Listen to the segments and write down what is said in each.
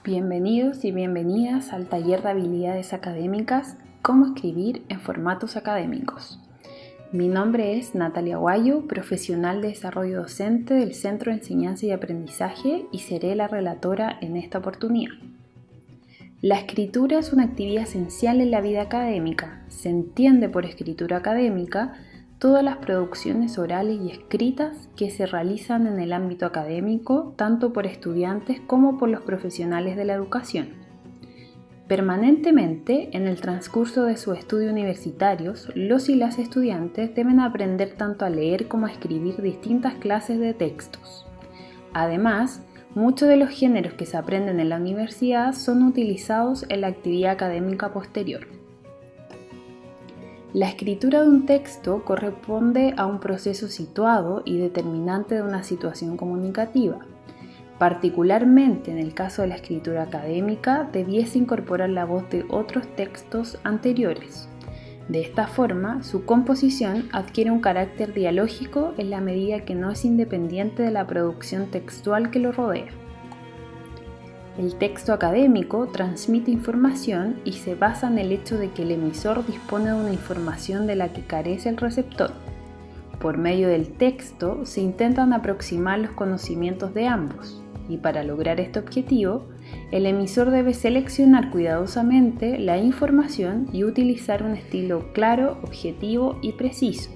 Bienvenidos y bienvenidas al taller de habilidades académicas Cómo escribir en formatos académicos. Mi nombre es Natalia Guayo, profesional de desarrollo docente del Centro de Enseñanza y Aprendizaje y seré la relatora en esta oportunidad. La escritura es una actividad esencial en la vida académica. Se entiende por escritura académica todas las producciones orales y escritas que se realizan en el ámbito académico, tanto por estudiantes como por los profesionales de la educación. Permanentemente, en el transcurso de sus estudios universitarios, los y las estudiantes deben aprender tanto a leer como a escribir distintas clases de textos. Además, muchos de los géneros que se aprenden en la universidad son utilizados en la actividad académica posterior. La escritura de un texto corresponde a un proceso situado y determinante de una situación comunicativa. Particularmente en el caso de la escritura académica, debiese incorporar la voz de otros textos anteriores. De esta forma, su composición adquiere un carácter dialógico en la medida que no es independiente de la producción textual que lo rodea. El texto académico transmite información y se basa en el hecho de que el emisor dispone de una información de la que carece el receptor. Por medio del texto se intentan aproximar los conocimientos de ambos, y para lograr este objetivo, el emisor debe seleccionar cuidadosamente la información y utilizar un estilo claro, objetivo y preciso.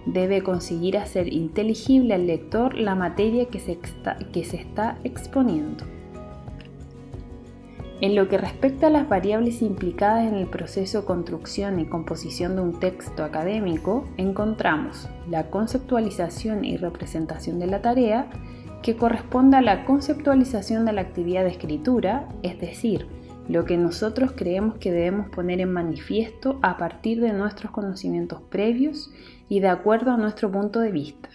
Debe conseguir hacer inteligible al lector la materia que se está exponiendo. En lo que respecta a las variables implicadas en el proceso de construcción y composición de un texto académico, encontramos la conceptualización y representación de la tarea, que corresponde a la conceptualización de la actividad de escritura, es decir, lo que nosotros creemos que debemos poner en manifiesto a partir de nuestros conocimientos previos y de acuerdo a nuestro punto de vista.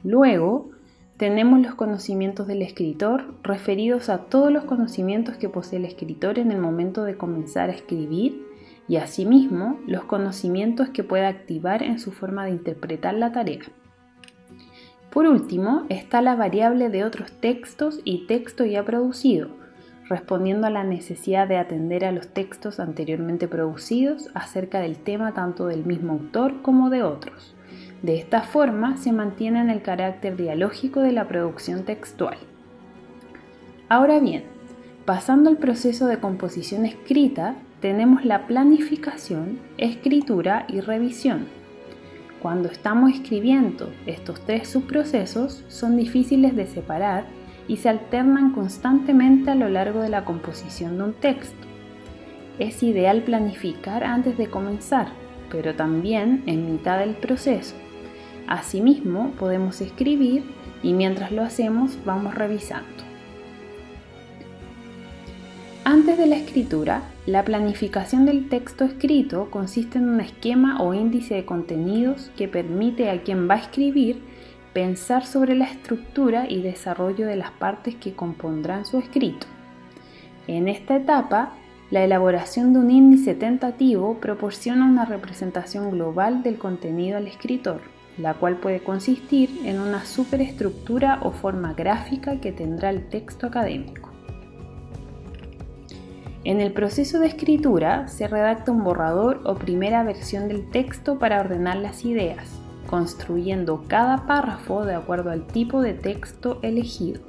Luego, tenemos los conocimientos del escritor referidos a todos los conocimientos que posee el escritor en el momento de comenzar a escribir y asimismo los conocimientos que pueda activar en su forma de interpretar la tarea. Por último, está la variable de otros textos y texto ya producido, respondiendo a la necesidad de atender a los textos anteriormente producidos acerca del tema tanto del mismo autor como de otros. De esta forma se mantiene el carácter dialógico de la producción textual. Ahora bien, pasando al proceso de composición escrita, tenemos la planificación, escritura y revisión. Cuando estamos escribiendo, estos tres subprocesos son difíciles de separar y se alternan constantemente a lo largo de la composición de un texto. Es ideal planificar antes de comenzar, pero también en mitad del proceso. Asimismo, podemos escribir y mientras lo hacemos vamos revisando. Antes de la escritura, la planificación del texto escrito consiste en un esquema o índice de contenidos que permite a quien va a escribir pensar sobre la estructura y desarrollo de las partes que compondrán su escrito. En esta etapa, la elaboración de un índice tentativo proporciona una representación global del contenido al escritor, la cual puede consistir en una superestructura o forma gráfica que tendrá el texto académico. En el proceso de escritura se redacta un borrador o primera versión del texto para ordenar las ideas, construyendo cada párrafo de acuerdo al tipo de texto elegido.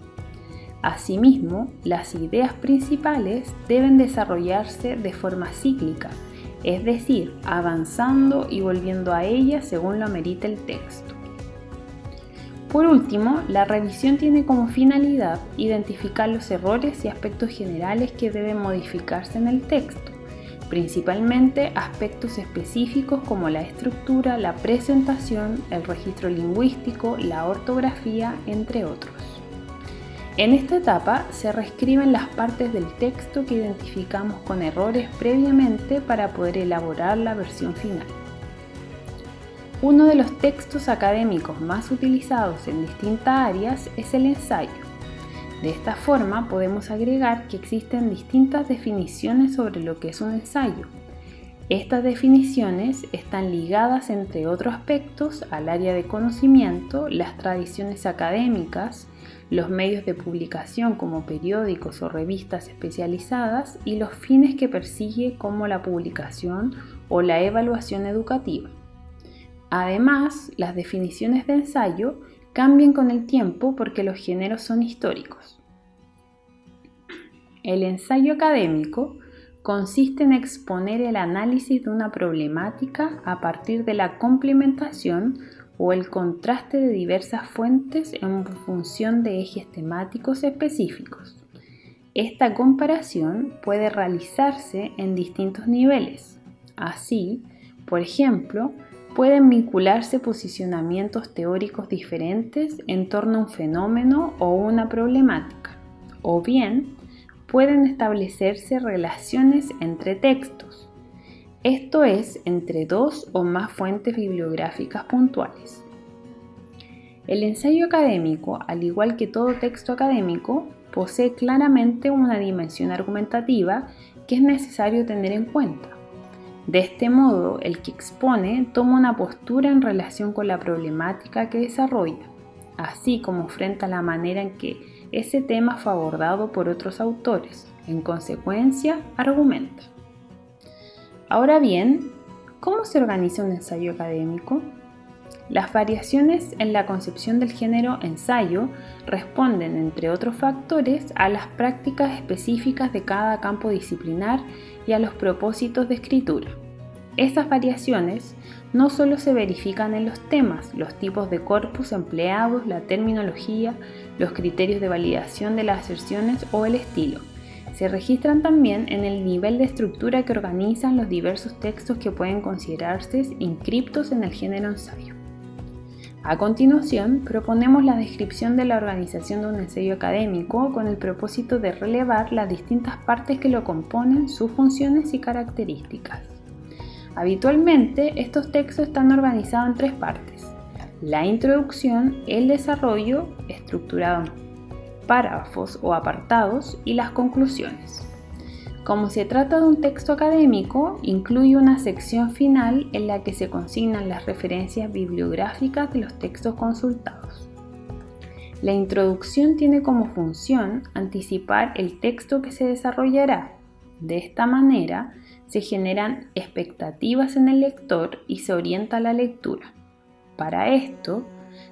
Asimismo, las ideas principales deben desarrollarse de forma cíclica, es decir, avanzando y volviendo a ella según lo amerite el texto. Por último, la revisión tiene como finalidad identificar los errores y aspectos generales que deben modificarse en el texto, principalmente aspectos específicos como la estructura, la presentación, el registro lingüístico, la ortografía, entre otros. En esta etapa se reescriben las partes del texto que identificamos con errores previamente para poder elaborar la versión final. Uno de los textos académicos más utilizados en distintas áreas es el ensayo. De esta forma podemos agregar que existen distintas definiciones sobre lo que es un ensayo. Estas definiciones están ligadas, entre otros aspectos, al área de conocimiento, las tradiciones académicas, los medios de publicación como periódicos o revistas especializadas y los fines que persigue como la publicación o la evaluación educativa. Además, las definiciones de ensayo cambian con el tiempo porque los géneros son históricos. El ensayo académico consiste en exponer el análisis de una problemática a partir de la complementación o el contraste de diversas fuentes en función de ejes temáticos específicos. Esta comparación puede realizarse en distintos niveles. Así, por ejemplo, pueden vincularse posicionamientos teóricos diferentes en torno a un fenómeno o una problemática, o bien pueden establecerse relaciones entre textos, esto es, entre dos o más fuentes bibliográficas puntuales. El ensayo académico, al igual que todo texto académico, posee claramente una dimensión argumentativa que es necesario tener en cuenta. De este modo, el que expone toma una postura en relación con la problemática que desarrolla, así como frente a la manera en que ese tema fue abordado por otros autores. En consecuencia, argumenta. Ahora bien, ¿cómo se organiza un ensayo académico? Las variaciones en la concepción del género ensayo responden, entre otros factores, a las prácticas específicas de cada campo disciplinar y a los propósitos de escritura. Estas variaciones no solo se verifican en los temas, los tipos de corpus empleados, la terminología, los criterios de validación de las aserciones o el estilo. Se registran también en el nivel de estructura que organizan los diversos textos que pueden considerarse inscriptos en el género ensayo. A continuación, proponemos la descripción de la organización de un ensayo académico con el propósito de relevar las distintas partes que lo componen, sus funciones y características. Habitualmente, estos textos están organizados en tres partes: la introducción, el desarrollo, estructurado en párrafos o apartados, y las conclusiones. Como se trata de un texto académico, incluye una sección final en la que se consignan las referencias bibliográficas de los textos consultados. La introducción tiene como función anticipar el texto que se desarrollará. De esta manera, se generan expectativas en el lector y se orienta la lectura. Para esto,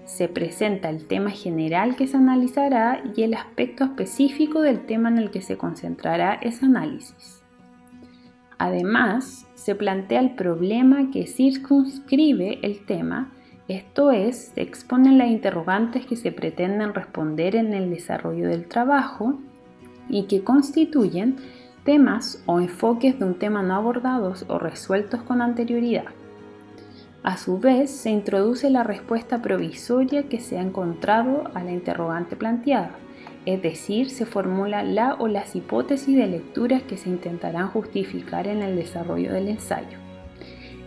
se presenta el tema general que se analizará y el aspecto específico del tema en el que se concentrará ese análisis. Además, se plantea el problema que circunscribe el tema, esto es, se exponen las interrogantes que se pretenden responder en el desarrollo del trabajo y que constituyen temas o enfoques de un tema no abordados o resueltos con anterioridad. A su vez, se introduce la respuesta provisoria que se ha encontrado a la interrogante planteada, es decir, se formula la o las hipótesis de lecturas que se intentarán justificar en el desarrollo del ensayo.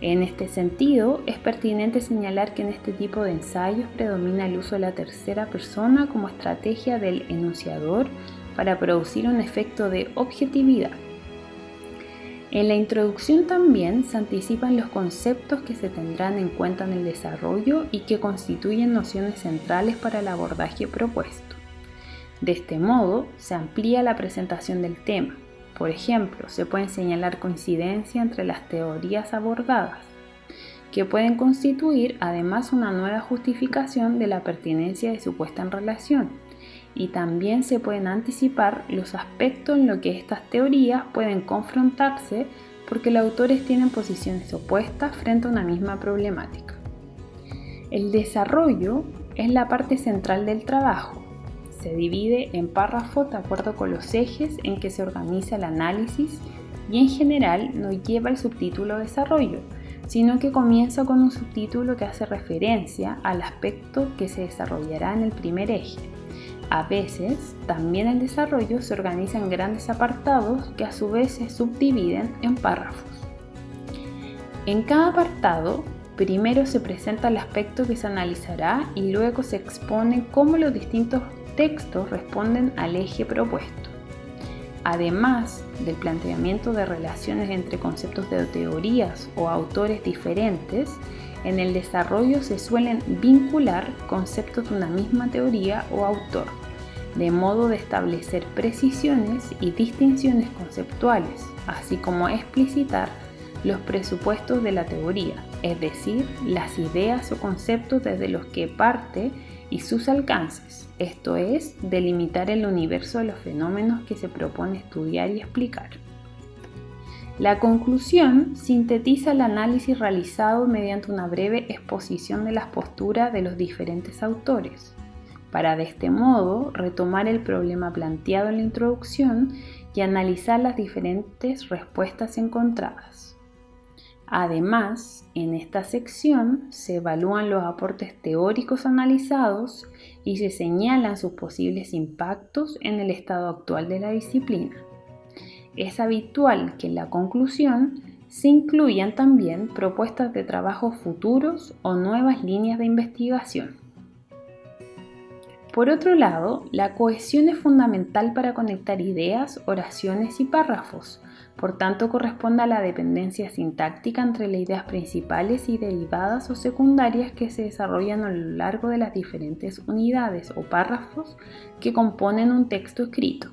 En este sentido, es pertinente señalar que en este tipo de ensayos predomina el uso de la tercera persona como estrategia del enunciador para producir un efecto de objetividad. En la introducción también se anticipan los conceptos que se tendrán en cuenta en el desarrollo y que constituyen nociones centrales para el abordaje propuesto. De este modo, se amplía la presentación del tema. Por ejemplo, se pueden señalar coincidencias entre las teorías abordadas, que pueden constituir además una nueva justificación de la pertinencia de su puesta en relación. Y también se pueden anticipar los aspectos en los que estas teorías pueden confrontarse porque los autores tienen posiciones opuestas frente a una misma problemática. El desarrollo es la parte central del trabajo. Se divide en párrafos de acuerdo con los ejes en que se organiza el análisis y en general no lleva el subtítulo desarrollo, sino que comienza con un subtítulo que hace referencia al aspecto que se desarrollará en el primer eje. A veces, también el desarrollo se organiza en grandes apartados que a su vez se subdividen en párrafos. En cada apartado, primero se presenta el aspecto que se analizará y luego se expone cómo los distintos textos responden al eje propuesto. Además del planteamiento de relaciones entre conceptos de teorías o autores diferentes, en el desarrollo se suelen vincular conceptos de una misma teoría o autor, de modo de establecer precisiones y distinciones conceptuales, así como explicitar los presupuestos de la teoría, es decir, las ideas o conceptos desde los que parte y sus alcances, esto es, delimitar el universo de los fenómenos que se propone estudiar y explicar. La conclusión sintetiza el análisis realizado mediante una breve exposición de las posturas de los diferentes autores, para de este modo retomar el problema planteado en la introducción y analizar las diferentes respuestas encontradas. Además, en esta sección se evalúan los aportes teóricos analizados y se señalan sus posibles impactos en el estado actual de la disciplina. Es habitual que en la conclusión se incluyan también propuestas de trabajos futuros o nuevas líneas de investigación. Por otro lado, la cohesión es fundamental para conectar ideas, oraciones y párrafos. Por tanto, corresponde a la dependencia sintáctica entre las ideas principales y derivadas o secundarias que se desarrollan a lo largo de las diferentes unidades o párrafos que componen un texto escrito.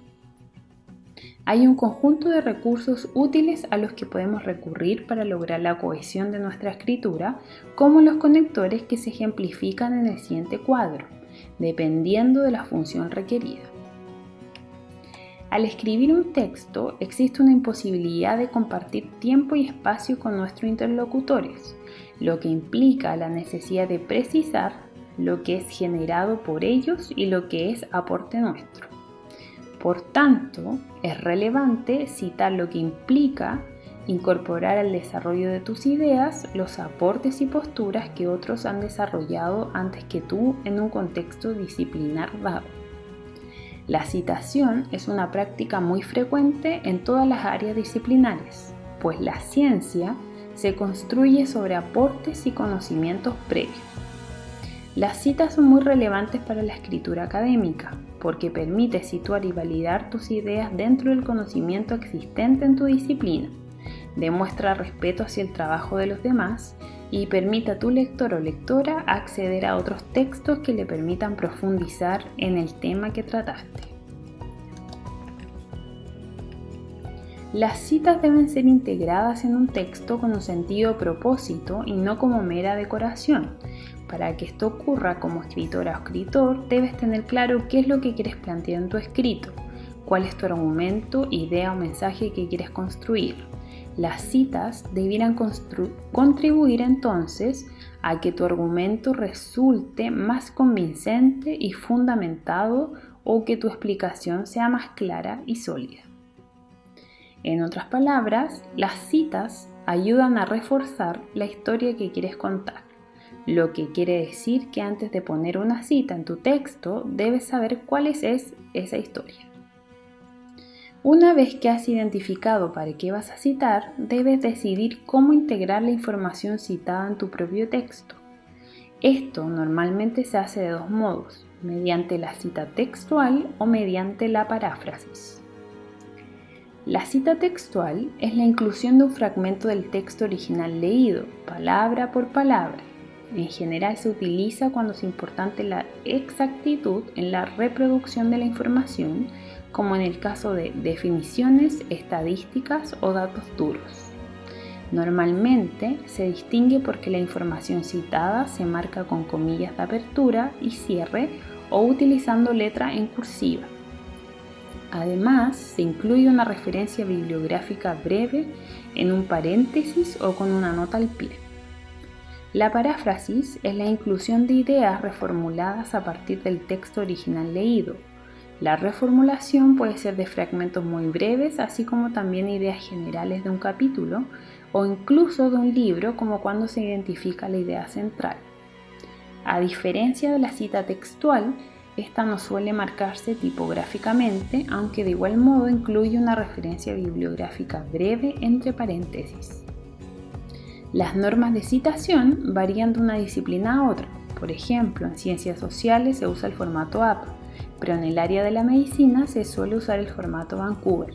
Hay un conjunto de recursos útiles a los que podemos recurrir para lograr la cohesión de nuestra escritura, como los conectores que se ejemplifican en el siguiente cuadro, dependiendo de la función requerida. Al escribir un texto existe una imposibilidad de compartir tiempo y espacio con nuestros interlocutores, lo que implica la necesidad de precisar lo que es generado por ellos y lo que es aporte nuestro. Por tanto, es relevante citar lo que implica incorporar al desarrollo de tus ideas los aportes y posturas que otros han desarrollado antes que tú en un contexto disciplinar dado. La citación es una práctica muy frecuente en todas las áreas disciplinares, pues la ciencia se construye sobre aportes y conocimientos previos. Las citas son muy relevantes para la escritura académica, porque permite situar y validar tus ideas dentro del conocimiento existente en tu disciplina, demuestra respeto hacia el trabajo de los demás y permite a tu lector o lectora acceder a otros textos que le permitan profundizar en el tema que trataste. Las citas deben ser integradas en un texto con un sentido propósito y no como mera decoración. Para que esto ocurra como escritora o escritor, debes tener claro qué es lo que quieres plantear en tu escrito, cuál es tu argumento, idea o mensaje que quieres construir. Las citas debieran contribuir entonces a que tu argumento resulte más convincente y fundamentado o que tu explicación sea más clara y sólida. En otras palabras, las citas ayudan a reforzar la historia que quieres contar, lo que quiere decir que antes de poner una cita en tu texto debes saber cuál es esa historia. Una vez que has identificado para qué vas a citar, debes decidir cómo integrar la información citada en tu propio texto. Esto normalmente se hace de dos modos, mediante la cita textual o mediante la paráfrasis. La cita textual es la inclusión de un fragmento del texto original leído, palabra por palabra. En general se utiliza cuando es importante la exactitud en la reproducción de la información, como en el caso de definiciones, estadísticas o datos duros. Normalmente se distingue porque la información citada se marca con comillas de apertura y cierre o utilizando letra en cursiva. Además, se incluye una referencia bibliográfica breve en un paréntesis o con una nota al pie. La paráfrasis es la inclusión de ideas reformuladas a partir del texto original leído. La reformulación puede ser de fragmentos muy breves, así como también ideas generales de un capítulo o incluso de un libro, como cuando se identifica la idea central. A diferencia de la cita textual, esta no suele marcarse tipográficamente, aunque de igual modo incluye una referencia bibliográfica breve entre paréntesis. Las normas de citación varían de una disciplina a otra. Por ejemplo, en ciencias sociales se usa el formato AP, pero en el área de la medicina se suele usar el formato Vancouver.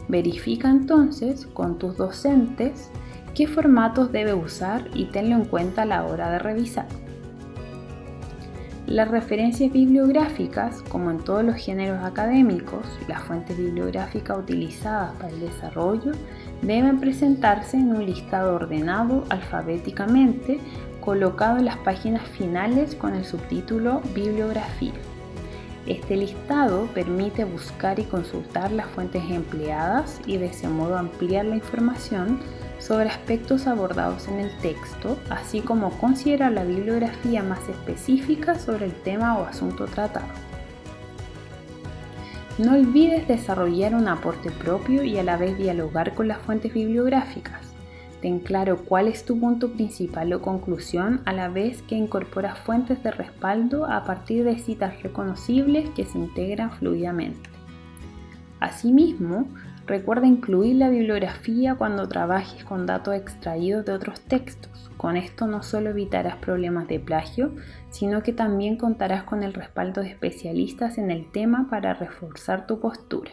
Verifica entonces con tus docentes qué formatos debe usar y tenlo en cuenta a la hora de revisar. Las referencias bibliográficas, como en todos los géneros académicos, las fuentes bibliográficas utilizadas para el desarrollo deben presentarse en un listado ordenado alfabéticamente, colocado en las páginas finales con el subtítulo Bibliografía. Este listado permite buscar y consultar las fuentes empleadas y de ese modo ampliar la información sobre aspectos abordados en el texto, así como considerar la bibliografía más específica sobre el tema o asunto tratado. No olvides desarrollar un aporte propio y a la vez dialogar con las fuentes bibliográficas. Ten claro cuál es tu punto principal o conclusión a la vez que incorporas fuentes de respaldo a partir de citas reconocibles que se integran fluidamente. Asimismo, recuerda incluir la bibliografía cuando trabajes con datos extraídos de otros textos. Con esto no solo evitarás problemas de plagio, sino que también contarás con el respaldo de especialistas en el tema para reforzar tu postura.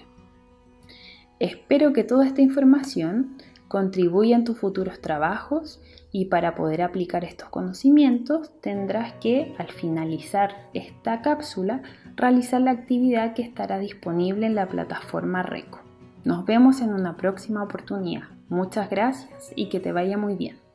Espero que toda esta información contribuya en tus futuros trabajos y para poder aplicar estos conocimientos tendrás que, al finalizar esta cápsula, realizar la actividad que estará disponible en la plataforma RECO. Nos vemos en una próxima oportunidad. Muchas gracias y que te vaya muy bien.